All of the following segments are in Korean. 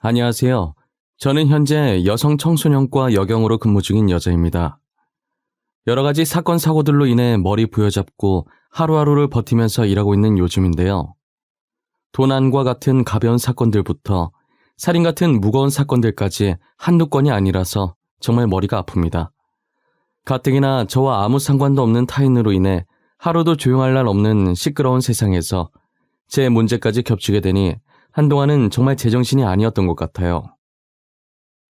안녕하세요. 저는 현재 여성 청소년과 여경으로 근무 중인 여자입니다. 여러 가지 사건 사고들로 인해 머리 부여잡고 하루하루를 버티면서 일하고 있는 요즘인데요. 도난과 같은 가벼운 사건들부터 살인 같은 무거운 사건들까지 한두 건이 아니라서 정말 머리가 아픕니다. 가뜩이나 저와 아무 상관도 없는 타인으로 인해 하루도 조용할 날 없는 시끄러운 세상에서 제 문제까지 겹치게 되니 한동안은 정말 제정신이 아니었던 것 같아요.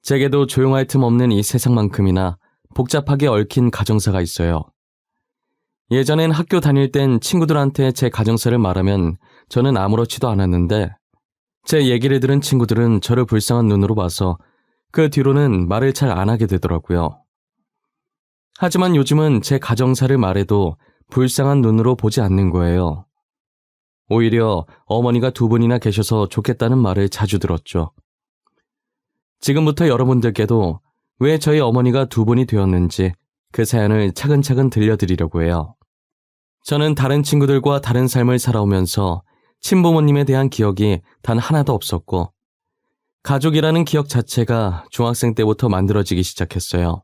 제게도 조용할 틈 없는 이 세상만큼이나 복잡하게 얽힌 가정사가 있어요. 예전엔 학교 다닐 땐 친구들한테 제 가정사를 말하면 저는 아무렇지도 않았는데 제 얘기를 들은 친구들은 저를 불쌍한 눈으로 봐서 그 뒤로는 말을 잘 안 하게 되더라고요. 하지만 요즘은 제 가정사를 말해도 불쌍한 눈으로 보지 않는 거예요. 오히려 어머니가 두 분이나 계셔서 좋겠다는 말을 자주 들었죠. 지금부터 여러분들께도 왜 저희 어머니가 두 분이 되었는지 그 사연을 차근차근 들려드리려고 해요. 저는 다른 친구들과 다른 삶을 살아오면서 친부모님에 대한 기억이 단 하나도 없었고 가족이라는 기억 자체가 중학생 때부터 만들어지기 시작했어요.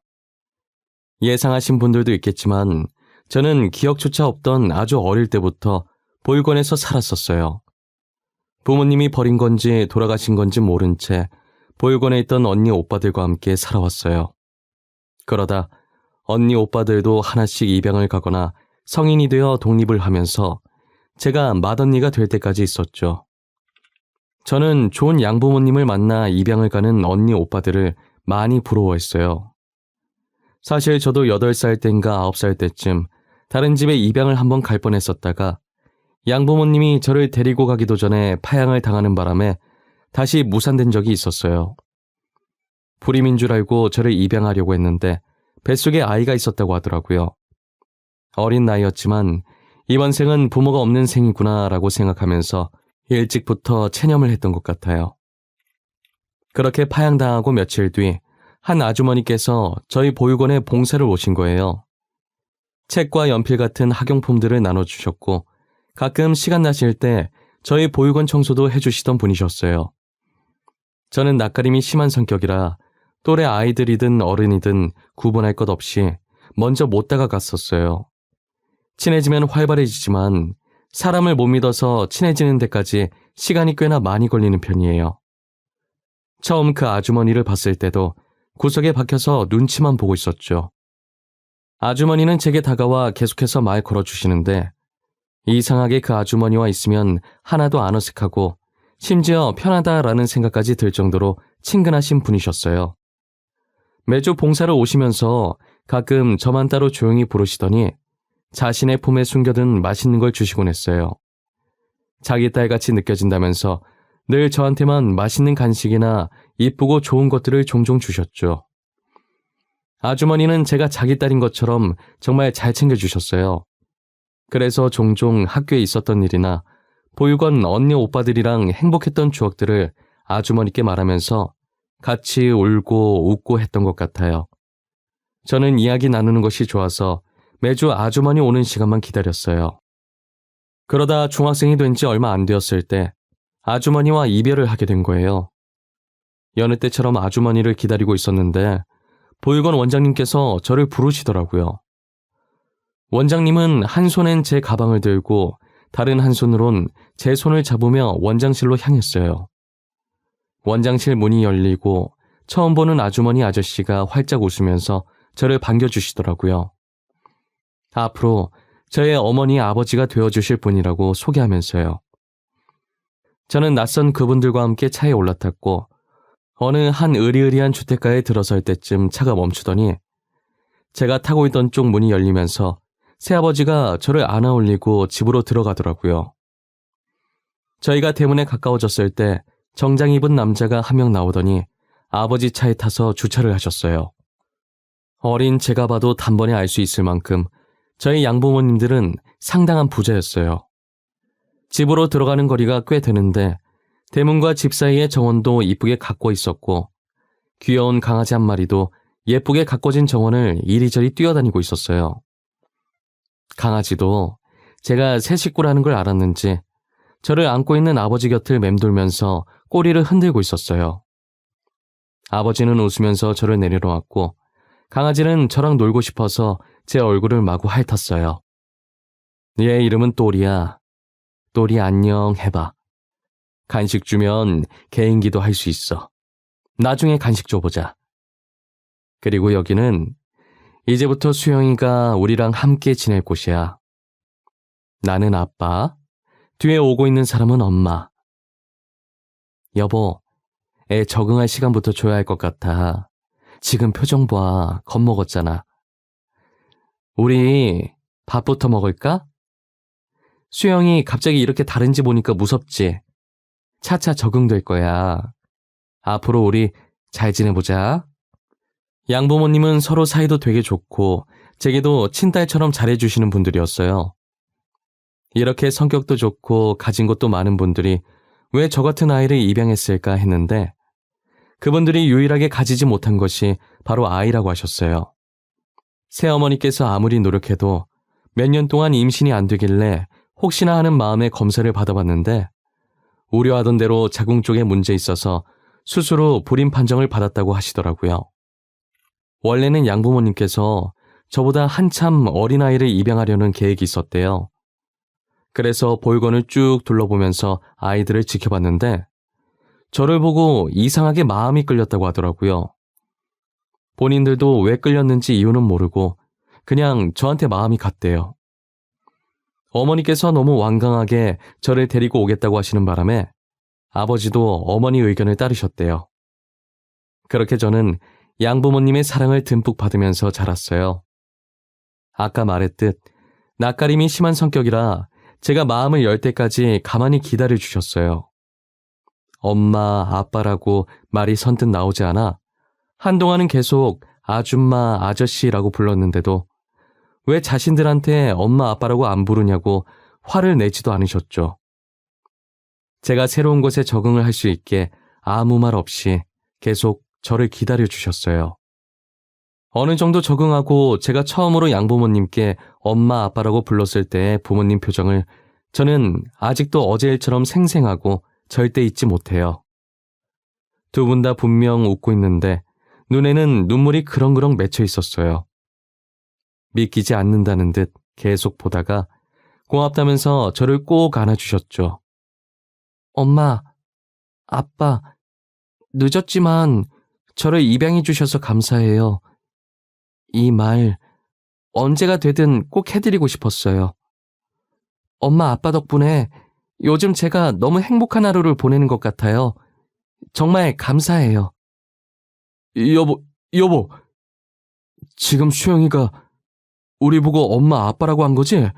예상하신 분들도 있겠지만 저는 기억조차 없던 아주 어릴 때부터 보육원에서 살았었어요. 부모님이 버린 건지 돌아가신 건지 모른 채 보육원에 있던 언니 오빠들과 함께 살아왔어요. 그러다 언니 오빠들도 하나씩 입양을 가거나 성인이 되어 독립을 하면서 제가 맏언니가 될 때까지 있었죠. 저는 좋은 양부모님을 만나 입양을 가는 언니 오빠들을 많이 부러워했어요. 사실 저도 8살 땐가 9살 때쯤 다른 집에 입양을 한번 갈 뻔했었다가 양부모님이 저를 데리고 가기도 전에 파양을 당하는 바람에 다시 무산된 적이 있었어요. 불임인 줄 알고 저를 입양하려고 했는데 뱃속에 아이가 있었다고 하더라고요. 어린 나이였지만 이번 생은 부모가 없는 생이구나 라고 생각하면서 일찍부터 체념을 했던 것 같아요. 그렇게 파양당하고 며칠 뒤 한 아주머니께서 저희 보육원에 봉사를 오신 거예요. 책과 연필 같은 학용품들을 나눠주셨고 가끔 시간 나실 때 저희 보육원 청소도 해주시던 분이셨어요. 저는 낯가림이 심한 성격이라 또래 아이들이든 어른이든 구분할 것 없이 먼저 못 다가갔었어요. 친해지면 활발해지지만 사람을 못 믿어서 친해지는 데까지 시간이 꽤나 많이 걸리는 편이에요. 처음 그 아주머니를 봤을 때도 구석에 박혀서 눈치만 보고 있었죠. 아주머니는 제게 다가와 계속해서 말 걸어주시는데 이상하게 그 아주머니와 있으면 하나도 안 어색하고 심지어 편하다라는 생각까지 들 정도로 친근하신 분이셨어요. 매주 봉사를 오시면서 가끔 저만 따로 조용히 부르시더니 자신의 품에 숨겨둔 맛있는 걸 주시곤 했어요. 자기 딸같이 느껴진다면서 늘 저한테만 맛있는 간식이나 이쁘고 좋은 것들을 종종 주셨죠. 아주머니는 제가 자기 딸인 것처럼 정말 잘 챙겨주셨어요. 그래서 종종 학교에 있었던 일이나 보육원 언니 오빠들이랑 행복했던 추억들을 아주머니께 말하면서 같이 울고 웃고 했던 것 같아요. 저는 이야기 나누는 것이 좋아서 매주 아주머니 오는 시간만 기다렸어요. 그러다 중학생이 된 지 얼마 안 되었을 때 아주머니와 이별을 하게 된 거예요. 여느 때처럼 아주머니를 기다리고 있었는데 보육원 원장님께서 저를 부르시더라고요. 원장님은 한 손엔 제 가방을 들고 다른 한 손으론 제 손을 잡으며 원장실로 향했어요. 원장실 문이 열리고 처음 보는 아주머니 아저씨가 활짝 웃으면서 저를 반겨주시더라고요. 앞으로 저의 어머니 아버지가 되어주실 분이라고 소개하면서요. 저는 낯선 그분들과 함께 차에 올라탔고 어느 한 으리으리한 주택가에 들어설 때쯤 차가 멈추더니 제가 타고 있던 쪽 문이 열리면서 새아버지가 저를 안아 올리고 집으로 들어가더라고요. 저희가 대문에 가까워졌을 때 정장 입은 남자가 한 명 나오더니 아버지 차에 타서 주차를 하셨어요. 어린 제가 봐도 단번에 알 수 있을 만큼 저희 양부모님들은 상당한 부자였어요. 집으로 들어가는 거리가 꽤 되는데 대문과 집 사이의 정원도 이쁘게 가꿔 있었고 귀여운 강아지 한 마리도 예쁘게 가꿔진 정원을 이리저리 뛰어다니고 있었어요. 강아지도 제가 새 식구라는 걸 알았는지 저를 안고 있는 아버지 곁을 맴돌면서 꼬리를 흔들고 있었어요. 아버지는 웃으면서 저를 내려놓았고 강아지는 저랑 놀고 싶어서 제 얼굴을 마구 핥았어요. 얘 이름은 또리야. 또리 안녕 해봐. 간식 주면 개인기도 할 수 있어. 나중에 간식 줘보자. 그리고 여기는 이제부터 수영이가 우리랑 함께 지낼 곳이야. 나는 아빠, 뒤에 오고 있는 사람은 엄마. 여보, 애 적응할 시간부터 줘야 할 것 같아. 지금 표정 봐, 겁먹었잖아. 우리 밥부터 먹을까? 수영이 갑자기 이렇게 다른지 보니까 무섭지? 차차 적응될 거야. 앞으로 우리 잘 지내보자. 양부모님은 서로 사이도 되게 좋고 제게도 친딸처럼 잘해주시는 분들이었어요. 이렇게 성격도 좋고 가진 것도 많은 분들이 왜 저 같은 아이를 입양했을까 했는데 그분들이 유일하게 가지지 못한 것이 바로 아이라고 하셨어요. 새어머니께서 아무리 노력해도 몇 년 동안 임신이 안 되길래 혹시나 하는 마음에 검사를 받아봤는데 우려하던 대로 자궁 쪽에 문제 있어서 수술 후 불임 판정을 받았다고 하시더라고요. 원래는 양부모님께서 저보다 한참 어린아이를 입양하려는 계획이 있었대요. 그래서 볼건을 쭉 둘러보면서 아이들을 지켜봤는데 저를 보고 이상하게 마음이 끌렸다고 하더라고요. 본인들도 왜 끌렸는지 이유는 모르고 그냥 저한테 마음이 갔대요. 어머니께서 너무 완강하게 저를 데리고 오겠다고 하시는 바람에 아버지도 어머니 의견을 따르셨대요. 그렇게 저는 양부모님의 사랑을 듬뿍 받으면서 자랐어요. 아까 말했듯 낯가림이 심한 성격이라 제가 마음을 열 때까지 가만히 기다려 주셨어요. 엄마, 아빠라고 말이 선뜻 나오지 않아 한동안은 계속 아줌마, 아저씨라고 불렀는데도 왜 자신들한테 엄마, 아빠라고 안 부르냐고 화를 내지도 않으셨죠. 제가 새로운 곳에 적응을 할 수 있게 아무 말 없이 계속 저를 기다려 주셨어요. 어느 정도 적응하고 제가 처음으로 양부모님께 엄마, 아빠라고 불렀을 때의 부모님 표정을 저는 아직도 어제 일처럼 생생하고 절대 잊지 못해요. 두 분 다 분명 웃고 있는데 눈에는 눈물이 그렁그렁 맺혀 있었어요. 믿기지 않는다는 듯 계속 보다가 고맙다면서 저를 꼭 안아주셨죠. 엄마, 아빠, 늦었지만 저를 입양해 주셔서 감사해요. 이 말 언제가 되든 꼭 해드리고 싶었어요. 엄마, 아빠 덕분에 요즘 제가 너무 행복한 하루를 보내는 것 같아요. 정말 감사해요. 여보, 지금 수영이가 우리 보고 엄마, 아빠라고 한 거지?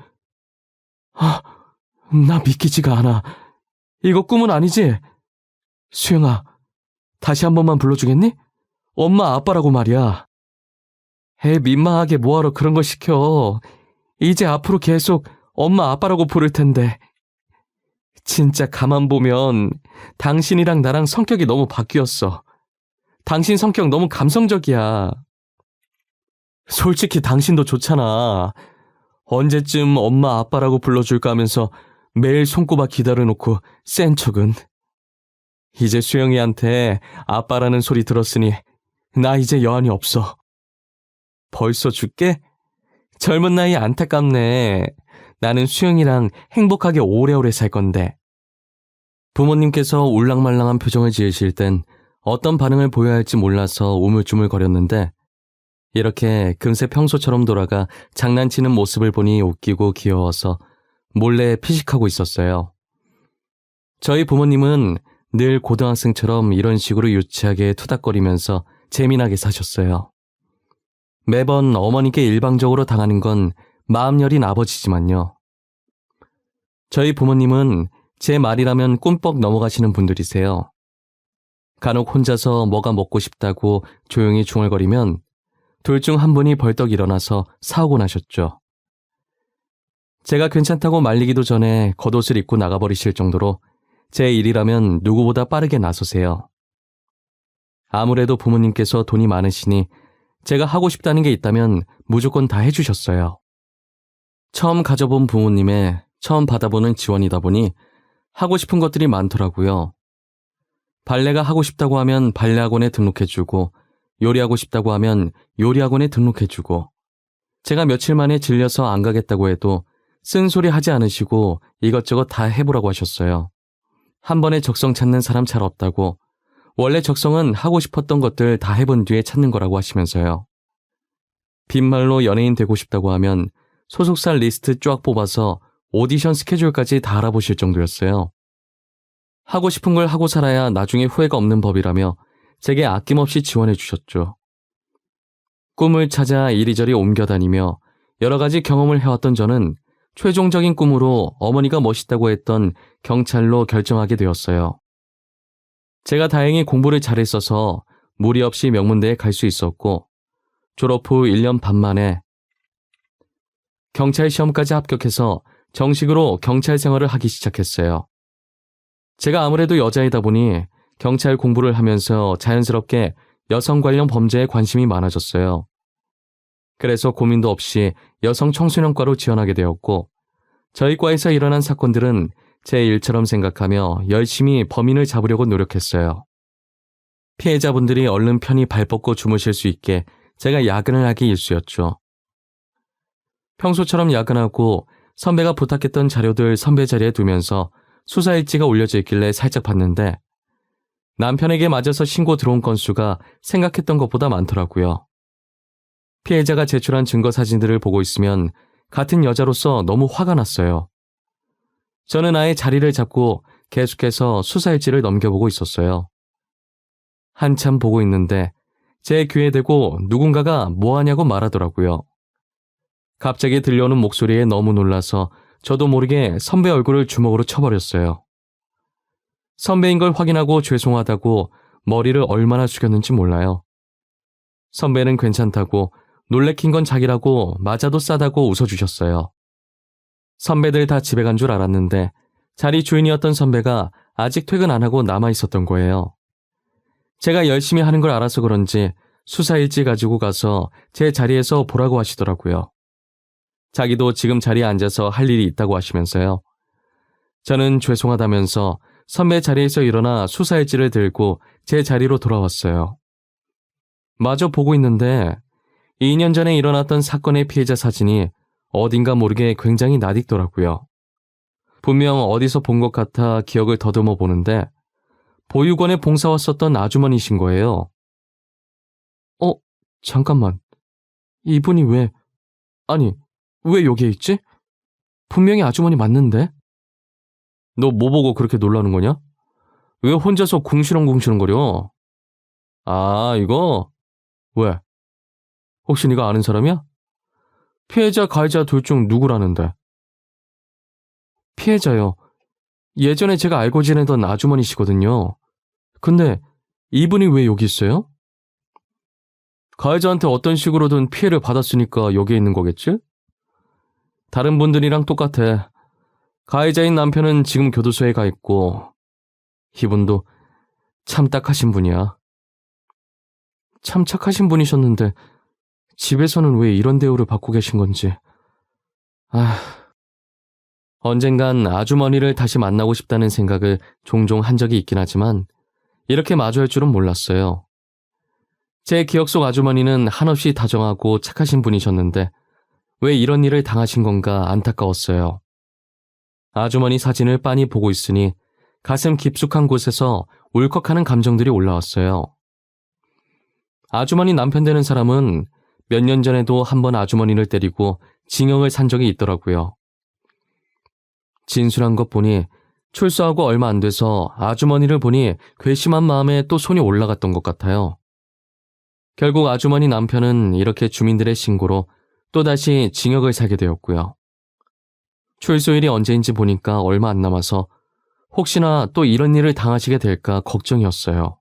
나 믿기지가 않아. 이거 꿈은 아니지? 수영아, 다시 한 번만 불러주겠니? 엄마, 아빠라고 말이야. 애 민망하게 뭐하러 그런 걸 시켜. 이제 앞으로 계속 엄마, 아빠라고 부를 텐데. 진짜 가만 보면 당신이랑 나랑 성격이 너무 바뀌었어. 당신 성격 너무 감성적이야. 솔직히 당신도 좋잖아. 언제쯤 엄마, 아빠라고 불러줄까 하면서 매일 손꼽아 기다려놓고 센 척은. 이제 수영이한테 아빠라는 소리 들었으니 나 이제 여한이 없어. 벌써 죽게? 젊은 나이 안타깝네. 나는 수영이랑 행복하게 오래오래 살 건데. 부모님께서 울랑말랑한 표정을 지으실 땐 어떤 반응을 보여야 할지 몰라서 우물쭈물거렸는데 이렇게 금세 평소처럼 돌아가 장난치는 모습을 보니 웃기고 귀여워서 몰래 피식하고 있었어요. 저희 부모님은 늘 고등학생처럼 이런 식으로 유치하게 투닥거리면서 재미나게 사셨어요. 매번 어머니께 일방적으로 당하는 건 마음 여린 아버지지만요. 저희 부모님은 제 말이라면 꿈뻑 넘어가시는 분들이세요. 간혹 혼자서 뭐가 먹고 싶다고 조용히 중얼거리면 둘 중 한 분이 벌떡 일어나서 사오곤 하셨죠. 제가 괜찮다고 말리기도 전에 겉옷을 입고 나가버리실 정도로 제 일이라면 누구보다 빠르게 나서세요. 아무래도 부모님께서 돈이 많으시니 제가 하고 싶다는 게 있다면 무조건 다 해주셨어요. 처음 가져본 부모님의 처음 받아보는 지원이다 보니 하고 싶은 것들이 많더라고요. 발레가 하고 싶다고 하면 발레학원에 등록해주고 요리하고 싶다고 하면 요리학원에 등록해주고 제가 며칠 만에 질려서 안 가겠다고 해도 쓴소리 하지 않으시고 이것저것 다 해보라고 하셨어요. 한 번에 적성 찾는 사람 잘 없다고 원래 적성은 하고 싶었던 것들 다 해본 뒤에 찾는 거라고 하시면서요. 빈말로 연예인 되고 싶다고 하면 소속사 리스트 쫙 뽑아서 오디션 스케줄까지 다 알아보실 정도였어요. 하고 싶은 걸 하고 살아야 나중에 후회가 없는 법이라며 제게 아낌없이 지원해 주셨죠. 꿈을 찾아 이리저리 옮겨다니며 여러 가지 경험을 해왔던 저는 최종적인 꿈으로 어머니가 멋있다고 했던 경찰로 결정하게 되었어요. 제가 다행히 공부를 잘했어서 무리 없이 명문대에 갈 수 있었고 졸업 후 1년 반 만에 경찰 시험까지 합격해서 정식으로 경찰 생활을 하기 시작했어요. 제가 아무래도 여자이다 보니 경찰 공부를 하면서 자연스럽게 여성 관련 범죄에 관심이 많아졌어요. 그래서 고민도 없이 여성 청소년과로 지원하게 되었고 저희 과에서 일어난 사건들은 제 일처럼 생각하며 열심히 범인을 잡으려고 노력했어요. 피해자분들이 얼른 편히 발 뻗고 주무실 수 있게 제가 야근을 하기 일쑤였죠. 평소처럼 야근하고 선배가 부탁했던 자료들 선배 자리에 두면서 수사 일지가 올려져 있길래 살짝 봤는데 남편에게 맞아서 신고 들어온 건수가 생각했던 것보다 많더라고요. 피해자가 제출한 증거 사진들을 보고 있으면 같은 여자로서 너무 화가 났어요. 저는 아예 자리를 잡고 계속해서 수사 일지를 넘겨보고 있었어요. 한참 보고 있는데 제 귀에 대고 누군가가 뭐하냐고 말하더라고요. 갑자기 들려오는 목소리에 너무 놀라서 저도 모르게 선배 얼굴을 주먹으로 쳐버렸어요. 선배인 걸 확인하고 죄송하다고 머리를 얼마나 숙였는지 몰라요. 선배는 괜찮다고 놀래킨 건 자기라고 맞아도 싸다고 웃어주셨어요. 선배들 다 집에 간 줄 알았는데 자리 주인이었던 선배가 아직 퇴근 안 하고 남아있었던 거예요. 제가 열심히 하는 걸 알아서 그런지 수사 일지 가지고 가서 제 자리에서 보라고 하시더라고요. 자기도 지금 자리에 앉아서 할 일이 있다고 하시면서요. 저는 죄송하다면서 선배 자리에서 일어나 수사 일지를 들고 제 자리로 돌아왔어요. 마저 보고 있는데 2년 전에 일어났던 사건의 피해자 사진이 어딘가 모르게 굉장히 낯익더라고요. 분명 어디서 본 것 같아 기억을 더듬어 보는데 보육원에 봉사 왔었던 아주머니신 거예요. 잠깐만. 이분이 왜 여기에 있지? 분명히 아주머니 맞는데? 너 뭐 보고 그렇게 놀라는 거냐? 왜 혼자서 궁시렁궁시렁거려? 아, 이거? 왜? 혹시 네가 아는 사람이야? 피해자, 가해자 둘 중 누구라는데? 피해자요. 예전에 제가 알고 지내던 아주머니시거든요. 근데 이분이 왜 여기 있어요? 가해자한테 어떤 식으로든 피해를 받았으니까 여기에 있는 거겠지? 다른 분들이랑 똑같아. 가해자인 남편은 지금 교도소에 가 있고 이분도 참 딱하신 분이야. 참 착하신 분이셨는데 집에서는 왜 이런 대우를 받고 계신 건지. 언젠간 아주머니를 다시 만나고 싶다는 생각을 종종 한 적이 있긴 하지만 이렇게 마주할 줄은 몰랐어요. 제 기억 속 아주머니는 한없이 다정하고 착하신 분이셨는데 왜 이런 일을 당하신 건가 안타까웠어요. 아주머니 사진을 빤히 보고 있으니 가슴 깊숙한 곳에서 울컥하는 감정들이 올라왔어요. 아주머니 남편 되는 사람은 몇 년 전에도 한번 아주머니를 때리고 징역을 산 적이 있더라고요. 진술한 것 보니 출소하고 얼마 안 돼서 아주머니를 보니 괘씸한 마음에 또 손이 올라갔던 것 같아요. 결국 아주머니 남편은 이렇게 주민들의 신고로 또다시 징역을 살게 되었고요. 출소일이 언제인지 보니까 얼마 안 남아서 혹시나 또 이런 일을 당하시게 될까 걱정이었어요.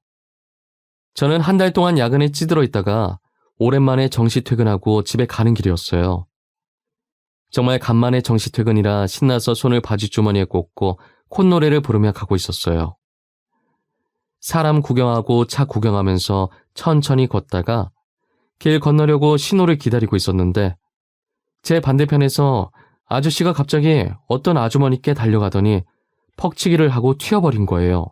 저는 한 달 동안 야근에 찌들어 있다가 오랜만에 정시 퇴근하고 집에 가는 길이었어요. 정말 간만에 정시 퇴근이라 신나서 손을 바지주머니에 꽂고 콧노래를 부르며 가고 있었어요. 사람 구경하고 차 구경하면서 천천히 걷다가 길 건너려고 신호를 기다리고 있었는데 제 반대편에서 아저씨가 갑자기 어떤 아주머니께 달려가더니 퍽치기를 하고 튀어버린 거예요.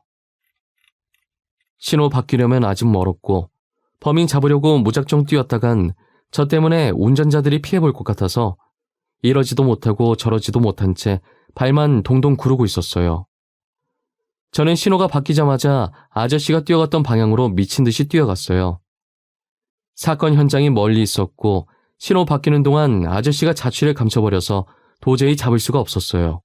신호 바뀌려면 아직 멀었고 범인 잡으려고 무작정 뛰었다간 저 때문에 운전자들이 피해볼 것 같아서 이러지도 못하고 저러지도 못한 채 발만 동동 구르고 있었어요. 저는 신호가 바뀌자마자 아저씨가 뛰어갔던 방향으로 미친 듯이 뛰어갔어요. 사건 현장이 멀리 있었고 신호 바뀌는 동안 아저씨가 자취를 감춰버려서 도저히 잡을 수가 없었어요.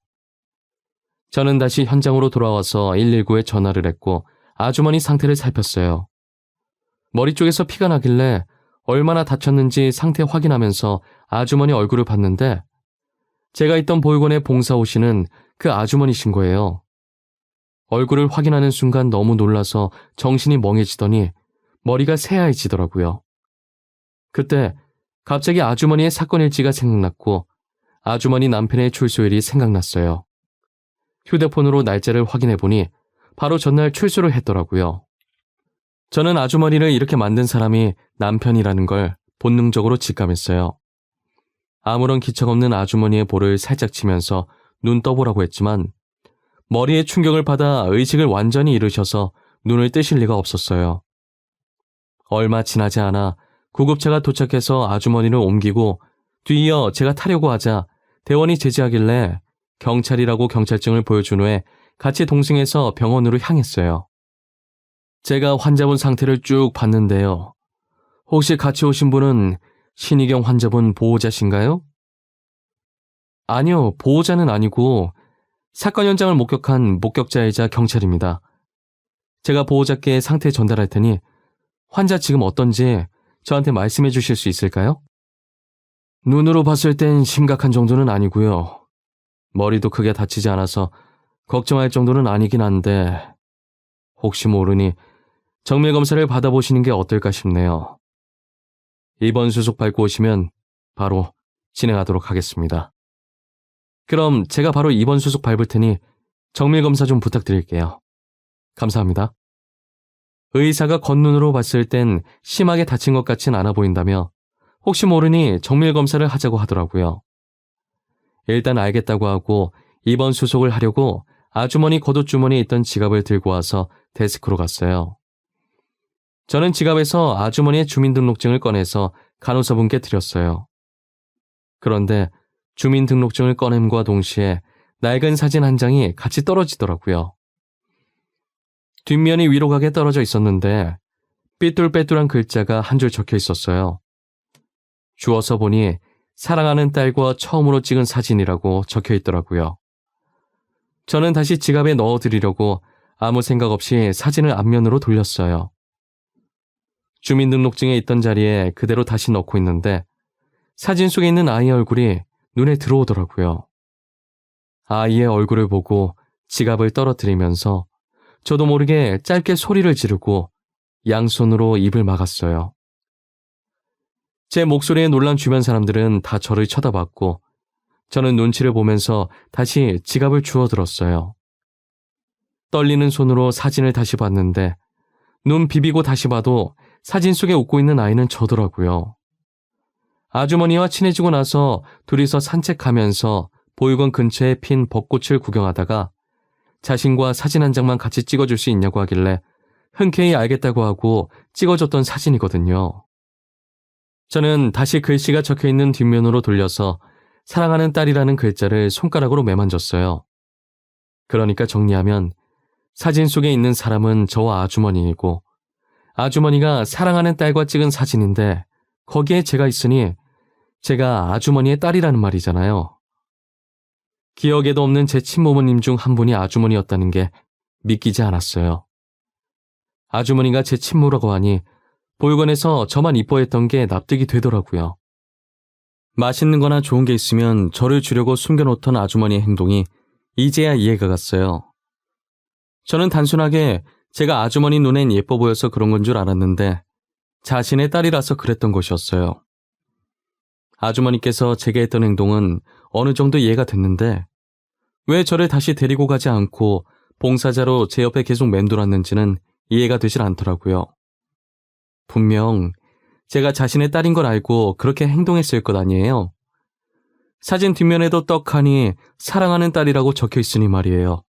저는 다시 현장으로 돌아와서 119에 전화를 했고 아주머니 상태를 살폈어요. 머리 쪽에서 피가 나길래 얼마나 다쳤는지 상태 확인하면서 아주머니 얼굴을 봤는데 제가 있던 보육원에 봉사 오시는 그 아주머니신 거예요. 얼굴을 확인하는 순간 너무 놀라서 정신이 멍해지더니 머리가 새하얘지더라고요. 그때 갑자기 아주머니의 사건 일지가 생각났고 아주머니 남편의 출소일이 생각났어요. 휴대폰으로 날짜를 확인해보니 바로 전날 출소를 했더라고요. 저는 아주머니를 이렇게 만든 사람이 남편이라는 걸 본능적으로 직감했어요. 아무런 기척 없는 아주머니의 볼을 살짝 치면서 눈 떠보라고 했지만 머리에 충격을 받아 의식을 완전히 잃으셔서 눈을 뜨실 리가 없었어요. 얼마 지나지 않아 구급차가 도착해서 아주머니를 옮기고 뒤이어 제가 타려고 하자 대원이 제지하길래 경찰이라고 경찰증을 보여준 후에 같이 동승해서 병원으로 향했어요. 제가 환자분 상태를 쭉 봤는데요. 혹시 같이 오신 분은 신희경 환자분 보호자신가요? 아니요, 보호자는 아니고 사건 현장을 목격한 목격자이자 경찰입니다. 제가 보호자께 상태 전달할 테니 환자 지금 어떤지 저한테 말씀해 주실 수 있을까요? 눈으로 봤을 땐 심각한 정도는 아니고요. 머리도 크게 다치지 않아서 걱정할 정도는 아니긴 한데 혹시 모르니 정밀검사를 받아보시는 게 어떨까 싶네요. 입원 수속 밟고 오시면 바로 진행하도록 하겠습니다. 그럼 제가 바로 입원 수속 밟을 테니 정밀검사 좀 부탁드릴게요. 감사합니다. 의사가 겉눈으로 봤을 땐 심하게 다친 것 같진 않아 보인다며 혹시 모르니 정밀검사를 하자고 하더라고요. 일단 알겠다고 하고 입원 수속을 하려고 아주머니 겉옷주머니에 있던 지갑을 들고 와서 데스크로 갔어요. 저는 지갑에서 아주머니의 주민등록증을 꺼내서 간호사분께 드렸어요. 그런데 주민등록증을 꺼냄과 동시에 낡은 사진 한 장이 같이 떨어지더라고요. 뒷면이 위로 가게 떨어져 있었는데 삐뚤빼뚤한 글자가 한 줄 적혀 있었어요. 주워서 보니 사랑하는 딸과 처음으로 찍은 사진이라고 적혀 있더라고요. 저는 다시 지갑에 넣어드리려고 아무 생각 없이 사진을 앞면으로 돌렸어요. 주민등록증에 있던 자리에 그대로 다시 넣고 있는데 사진 속에 있는 아이의 얼굴이 눈에 들어오더라고요. 아이의 얼굴을 보고 지갑을 떨어뜨리면서 저도 모르게 짧게 소리를 지르고 양손으로 입을 막았어요. 제 목소리에 놀란 주변 사람들은 다 저를 쳐다봤고 저는 눈치를 보면서 다시 지갑을 주워들었어요. 떨리는 손으로 사진을 다시 봤는데 눈 비비고 다시 봐도 사진 속에 웃고 있는 아이는 저더라고요. 아주머니와 친해지고 나서 둘이서 산책하면서 보육원 근처에 핀 벚꽃을 구경하다가 자신과 사진 한 장만 같이 찍어줄 수 있냐고 하길래 흔쾌히 알겠다고 하고 찍어줬던 사진이거든요. 저는 다시 글씨가 적혀있는 뒷면으로 돌려서 사랑하는 딸이라는 글자를 손가락으로 매만졌어요. 그러니까 정리하면 사진 속에 있는 사람은 저와 아주머니이고 아주머니가 사랑하는 딸과 찍은 사진인데 거기에 제가 있으니 제가 아주머니의 딸이라는 말이잖아요. 기억에도 없는 제 친모모님 중 한 분이 아주머니였다는 게 믿기지 않았어요. 아주머니가 제 친모라고 하니 보육원에서 저만 이뻐했던 게 납득이 되더라고요. 맛있는 거나 좋은 게 있으면 저를 주려고 숨겨놓던 아주머니의 행동이 이제야 이해가 갔어요. 저는 단순하게 제가 아주머니 눈엔 예뻐 보여서 그런 건 줄 알았는데 자신의 딸이라서 그랬던 것이었어요. 아주머니께서 제게 했던 행동은 어느 정도 이해가 됐는데 왜 저를 다시 데리고 가지 않고 봉사자로 제 옆에 계속 맴돌았는지는 이해가 되질 않더라고요. 분명 제가 자신의 딸인 걸 알고 그렇게 행동했을 것 아니에요. 사진 뒷면에도 떡하니 사랑하는 딸이라고 적혀 있으니 말이에요.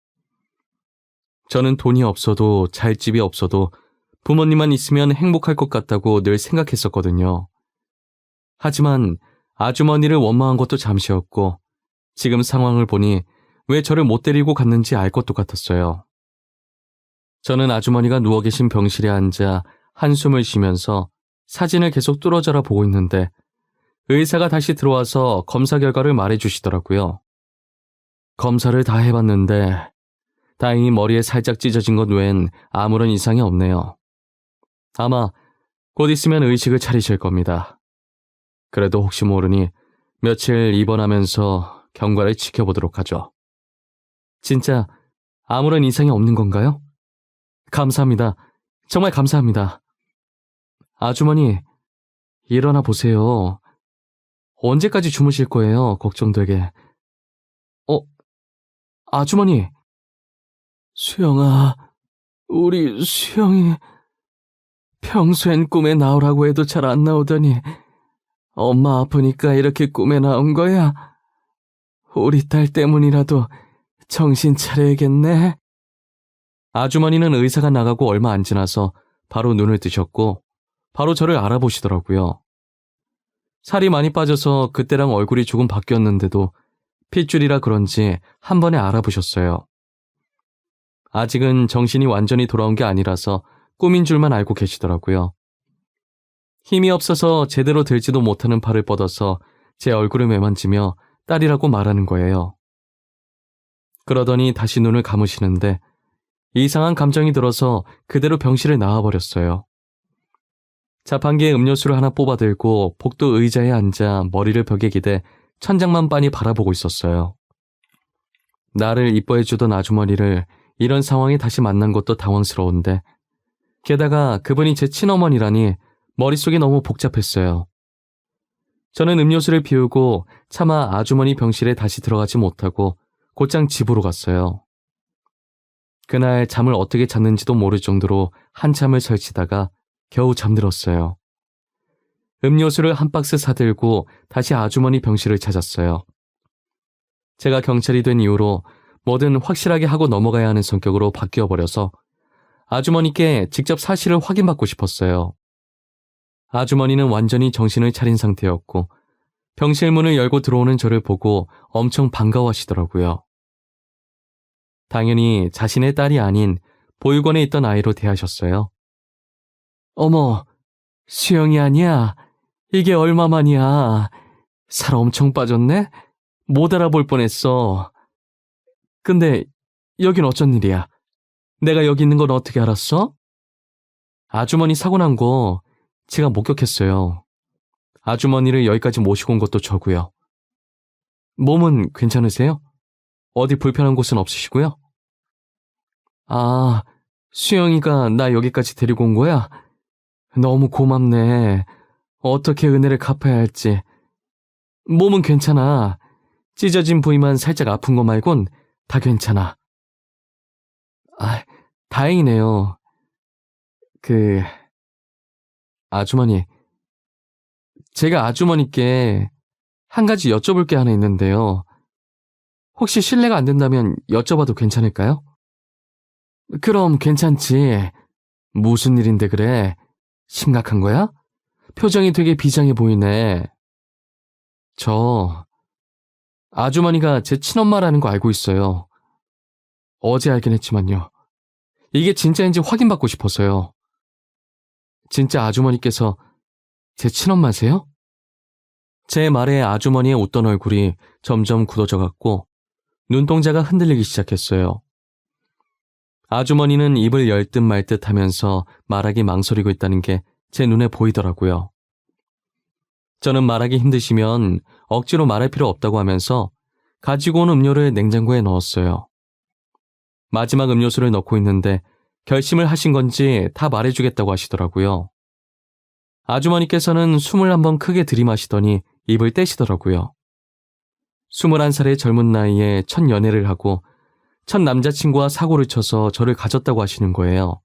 저는 돈이 없어도 잘 집이 없어도 부모님만 있으면 행복할 것 같다고 늘 생각했었거든요. 하지만 아주머니를 원망한 것도 잠시였고 지금 상황을 보니 왜 저를 못 데리고 갔는지 알 것도 같았어요. 저는 아주머니가 누워 계신 병실에 앉아 한숨을 쉬면서 사진을 계속 뚫어져라 보고 있는데 의사가 다시 들어와서 검사 결과를 말해주시더라고요. 검사를 다 해봤는데 다행히 머리에 살짝 찢어진 것 외엔 아무런 이상이 없네요. 아마 곧 있으면 의식을 차리실 겁니다. 그래도 혹시 모르니 며칠 입원하면서 경과를 지켜보도록 하죠. 진짜 아무런 이상이 없는 건가요? 감사합니다. 정말 감사합니다. 아주머니, 일어나 보세요. 언제까지 주무실 거예요? 걱정되게. 아주머니. 수영아, 우리 수영이 평소엔 꿈에 나오라고 해도 잘 안 나오더니 엄마 아프니까 이렇게 꿈에 나온 거야? 우리 딸 때문이라도 정신 차려야겠네. 아주머니는 의사가 나가고 얼마 안 지나서 바로 눈을 뜨셨고 바로 저를 알아보시더라고요. 살이 많이 빠져서 그때랑 얼굴이 조금 바뀌었는데도 핏줄이라 그런지 한 번에 알아보셨어요. 아직은 정신이 완전히 돌아온 게 아니라서 꿈인 줄만 알고 계시더라고요. 힘이 없어서 제대로 들지도 못하는 팔을 뻗어서 제 얼굴을 매만지며 딸이라고 말하는 거예요. 그러더니 다시 눈을 감으시는데 이상한 감정이 들어서 그대로 병실을 나와버렸어요. 자판기에 음료수를 하나 뽑아 들고 복도 의자에 앉아 머리를 벽에 기대 천장만 빤히 바라보고 있었어요. 나를 이뻐해주던 아주머니를 이런 상황에 다시 만난 것도 당황스러운데 게다가 그분이 제 친어머니라니 머릿속이 너무 복잡했어요. 저는 음료수를 비우고 차마 아주머니 병실에 다시 들어가지 못하고 곧장 집으로 갔어요. 그날 잠을 어떻게 잤는지도 모를 정도로 한참을 설치다가 겨우 잠들었어요. 음료수를 한 박스 사들고 다시 아주머니 병실을 찾았어요. 제가 경찰이 된 이후로 뭐든 확실하게 하고 넘어가야 하는 성격으로 바뀌어버려서 아주머니께 직접 사실을 확인받고 싶었어요. 아주머니는 완전히 정신을 차린 상태였고 병실 문을 열고 들어오는 저를 보고 엄청 반가워하시더라고요. 당연히 자신의 딸이 아닌 보육원에 있던 아이로 대하셨어요. 어머, 수영이 아니야. 이게 얼마만이야. 살 엄청 빠졌네? 못 알아볼 뻔했어. 근데 여긴 어쩐 일이야? 내가 여기 있는 건 어떻게 알았어? 아주머니 사고 난 거 제가 목격했어요. 아주머니를 여기까지 모시고 온 것도 저고요. 몸은 괜찮으세요? 어디 불편한 곳은 없으시고요? 아, 수영이가 나 여기까지 데리고 온 거야? 너무 고맙네. 어떻게 은혜를 갚아야 할지. 몸은 괜찮아. 찢어진 부위만 살짝 아픈 거 말곤 다 괜찮아. 아, 다행이네요. 아주머니. 제가 아주머니께 한 가지 여쭤볼 게 하나 있는데요. 혹시 실례가 안 된다면 여쭤봐도 괜찮을까요? 그럼 괜찮지. 무슨 일인데 그래? 심각한 거야? 표정이 되게 비장해 보이네. 아주머니가 제 친엄마라는 거 알고 있어요. 어제 알긴 했지만요. 이게 진짜인지 확인받고 싶어서요. 진짜 아주머니께서 제 친엄마세요? 제 말에 아주머니의 웃던 얼굴이 점점 굳어져 갔고 눈동자가 흔들리기 시작했어요. 아주머니는 입을 열 듯 말 듯 하면서 말하기 망설이고 있다는 게 제 눈에 보이더라고요. 저는 말하기 힘드시면 억지로 말할 필요 없다고 하면서 가지고 온 음료를 냉장고에 넣었어요. 마지막 음료수를 넣고 있는데 결심을 하신 건지 다 말해주겠다고 하시더라고요. 아주머니께서는 숨을 한번 크게 들이마시더니 입을 떼시더라고요. 21살의 젊은 나이에 첫 연애를 하고 첫 남자친구와 사고를 쳐서 저를 가졌다고 하시는 거예요.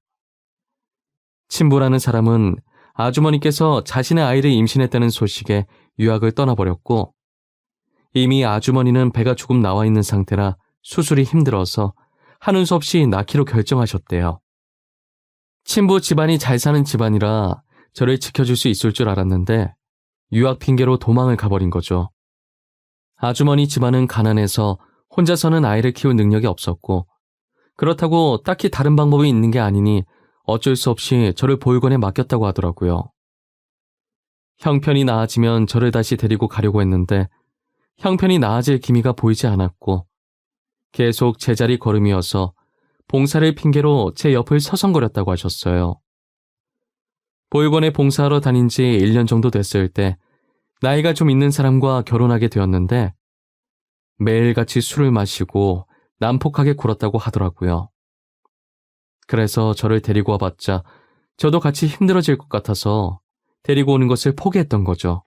친부라는 사람은 아주머니께서 자신의 아이를 임신했다는 소식에 유학을 떠나버렸고 이미 아주머니는 배가 조금 나와 있는 상태라 수술이 힘들어서 하는 수 없이 낳기로 결정하셨대요. 친부 집안이 잘 사는 집안이라 저를 지켜줄 수 있을 줄 알았는데 유학 핑계로 도망을 가버린 거죠. 아주머니 집안은 가난해서 혼자서는 아이를 키울 능력이 없었고 그렇다고 딱히 다른 방법이 있는 게 아니니 어쩔 수 없이 저를 보육원에 맡겼다고 하더라고요. 형편이 나아지면 저를 다시 데리고 가려고 했는데 형편이 나아질 기미가 보이지 않았고 계속 제자리 걸음이어서 봉사를 핑계로 제 옆을 서성거렸다고 하셨어요. 보육원에 봉사하러 다닌 지 1년 정도 됐을 때 나이가 좀 있는 사람과 결혼하게 되었는데 매일같이 술을 마시고 난폭하게 굴었다고 하더라고요. 그래서 저를 데리고 와봤자 저도 같이 힘들어질 것 같아서 데리고 오는 것을 포기했던 거죠.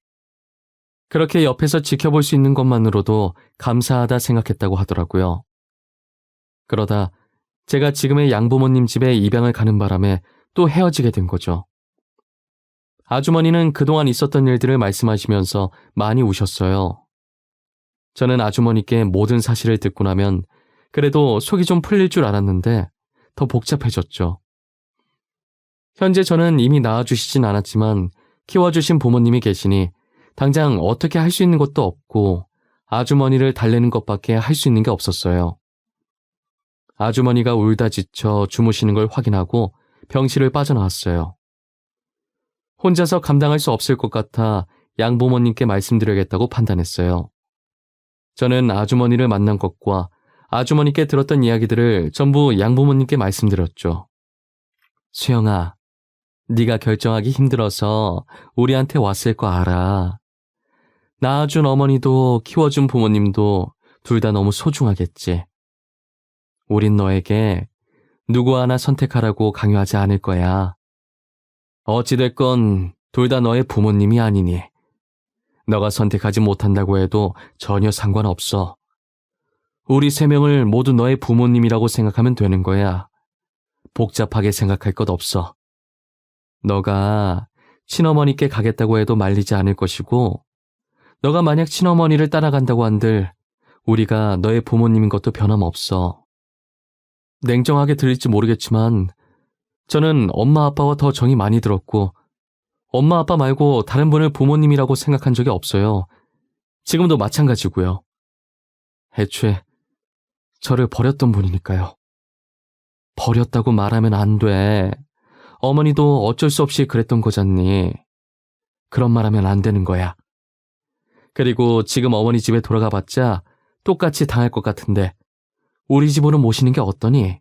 그렇게 옆에서 지켜볼 수 있는 것만으로도 감사하다 생각했다고 하더라고요. 그러다 제가 지금의 양부모님 집에 입양을 가는 바람에 또 헤어지게 된 거죠. 아주머니는 그동안 있었던 일들을 말씀하시면서 많이 우셨어요. 저는 아주머니께 모든 사실을 듣고 나면 그래도 속이 좀 풀릴 줄 알았는데 더 복잡해졌죠. 현재 저는 이미 낳아주시진 않았지만 키워주신 부모님이 계시니 당장 어떻게 할 수 있는 것도 없고 아주머니를 달래는 것밖에 할 수 있는 게 없었어요. 아주머니가 울다 지쳐 주무시는 걸 확인하고 병실을 빠져나왔어요. 혼자서 감당할 수 없을 것 같아 양부모님께 말씀드려야겠다고 판단했어요. 저는 아주머니를 만난 것과 아주머니께 들었던 이야기들을 전부 양부모님께 말씀드렸죠. 수영아, 네가 결정하기 힘들어서 우리한테 왔을 거 알아. 낳아준 어머니도 키워준 부모님도 둘 다 너무 소중하겠지. 우린 너에게 누구 하나 선택하라고 강요하지 않을 거야. 어찌됐건 둘 다 너의 부모님이 아니니 너가 선택하지 못한다고 해도 전혀 상관없어. 우리 세 명을 모두 너의 부모님이라고 생각하면 되는 거야. 복잡하게 생각할 것 없어. 너가 친어머니께 가겠다고 해도 말리지 않을 것이고 너가 만약 친어머니를 따라간다고 한들 우리가 너의 부모님인 것도 변함없어. 냉정하게 들릴지 모르겠지만 저는 엄마 아빠와 더 정이 많이 들었고 엄마 아빠 말고 다른 분을 부모님이라고 생각한 적이 없어요. 지금도 마찬가지고요. 애초에 저를 버렸던 분이니까요. 버렸다고 말하면 안 돼. 어머니도 어쩔 수 없이 그랬던 거잖니. 그런 말하면 안 되는 거야. 그리고 지금 어머니 집에 돌아가 봤자 똑같이 당할 것 같은데 우리 집으로 모시는 게 어떠니?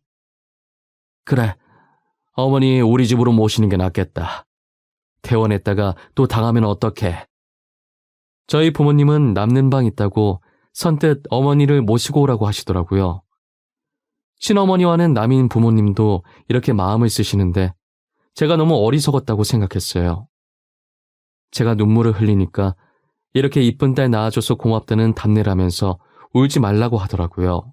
그래, 어머니 우리 집으로 모시는 게 낫겠다. 퇴원했다가 또 당하면 어떡해. 저희 부모님은 남는 방 있다고 선뜻 어머니를 모시고 오라고 하시더라고요. 친어머니와는 남인 부모님도 이렇게 마음을 쓰시는데 제가 너무 어리석었다고 생각했어요. 제가 눈물을 흘리니까 이렇게 이쁜 딸 낳아줘서 고맙다는 답례라면서 울지 말라고 하더라고요.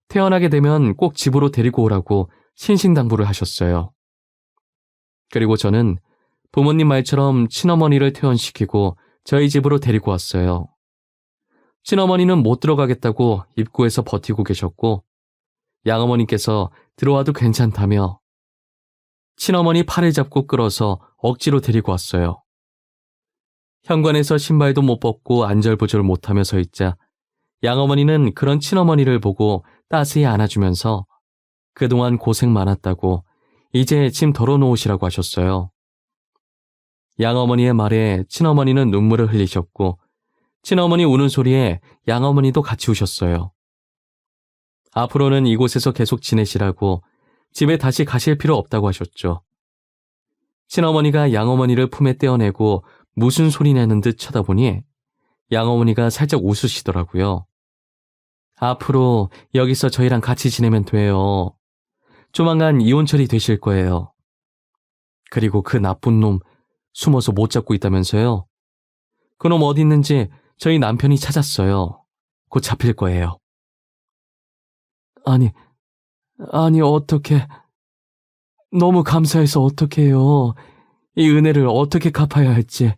태어나게 되면 꼭 집으로 데리고 오라고 신신당부를 하셨어요. 그리고 저는 부모님 말처럼 친어머니를 퇴원시키고 저희 집으로 데리고 왔어요. 친어머니는 못 들어가겠다고 입구에서 버티고 계셨고 양어머니께서 들어와도 괜찮다며 친어머니 팔을 잡고 끌어서 억지로 데리고 왔어요. 현관에서 신발도 못 벗고 안절부절 못하며 서 있자 양어머니는 그런 친어머니를 보고 따스히 안아주면서 그동안 고생 많았다고 이제 짐 덜어놓으시라고 하셨어요. 양어머니의 말에 친어머니는 눈물을 흘리셨고 친어머니 우는 소리에 양어머니도 같이 우셨어요. 앞으로는 이곳에서 계속 지내시라고 집에 다시 가실 필요 없다고 하셨죠. 친어머니가 양어머니를 품에 떼어내고 무슨 소리 내는 듯 쳐다보니 양어머니가 살짝 웃으시더라고요. 앞으로 여기서 저희랑 같이 지내면 돼요. 조만간 이혼 처리되실 거예요. 그리고 그 나쁜 놈 숨어서 못 잡고 있다면서요. 그놈 어디 있는지 저희 남편이 찾았어요. 곧 잡힐 거예요. 아니 어떻게... 너무 감사해서 어떡해요. 이 은혜를 어떻게 갚아야 할지.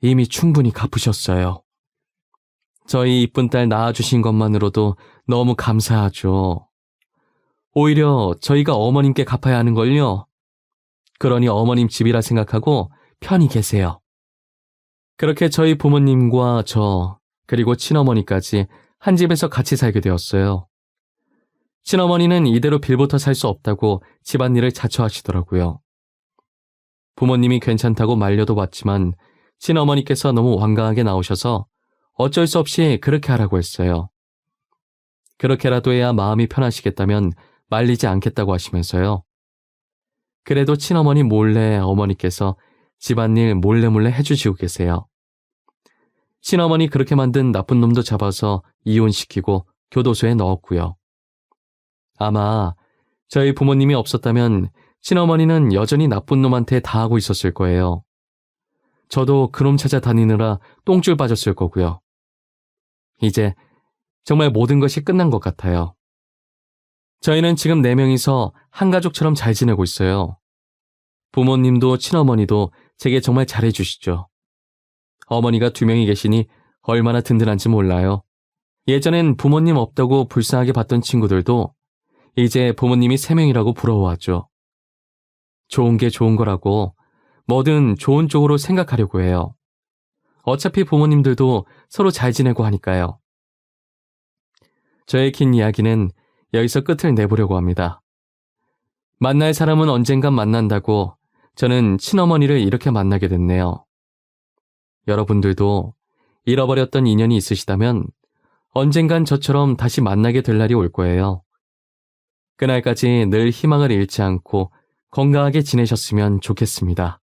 이미 충분히 갚으셨어요. 저희 이쁜 딸 낳아주신 것만으로도 너무 감사하죠. 오히려 저희가 어머님께 갚아야 하는걸요. 그러니 어머님 집이라 생각하고 편히 계세요. 그렇게 저희 부모님과 저, 그리고 친어머니까지 한 집에서 같이 살게 되었어요. 친어머니는 이대로 빌부터 살 수 없다고 집안일을 자처하시더라고요. 부모님이 괜찮다고 말려도 봤지만 친어머니께서 너무 완강하게 나오셔서 어쩔 수 없이 그렇게 하라고 했어요. 그렇게라도 해야 마음이 편하시겠다면 말리지 않겠다고 하시면서요. 그래도 친어머니 몰래 어머니께서 집안일 몰래 해주시고 계세요. 친어머니 그렇게 만든 나쁜 놈도 잡아서 이혼시키고 교도소에 넣었고요. 아마 저희 부모님이 없었다면 친어머니는 여전히 나쁜 놈한테 다 하고 있었을 거예요. 저도 그놈 찾아다니느라 똥줄 빠졌을 거고요. 이제 정말 모든 것이 끝난 것 같아요. 저희는 지금 4명이서 한 가족처럼 잘 지내고 있어요. 부모님도 친어머니도 제게 정말 잘해주시죠. 어머니가 2명이 계시니 얼마나 든든한지 몰라요. 예전엔 부모님 없다고 불쌍하게 봤던 친구들도 이제 부모님이 3명이라고 부러워하죠. 좋은 게 좋은 거라고 뭐든 좋은 쪽으로 생각하려고 해요. 어차피 부모님들도 서로 잘 지내고 하니까요. 저의 긴 이야기는 여기서 끝을 내보려고 합니다. 만날 사람은 언젠간 만난다고 저는 친어머니를 이렇게 만나게 됐네요. 여러분들도 잃어버렸던 인연이 있으시다면 언젠간 저처럼 다시 만나게 될 날이 올 거예요. 그날까지 늘 희망을 잃지 않고 건강하게 지내셨으면 좋겠습니다.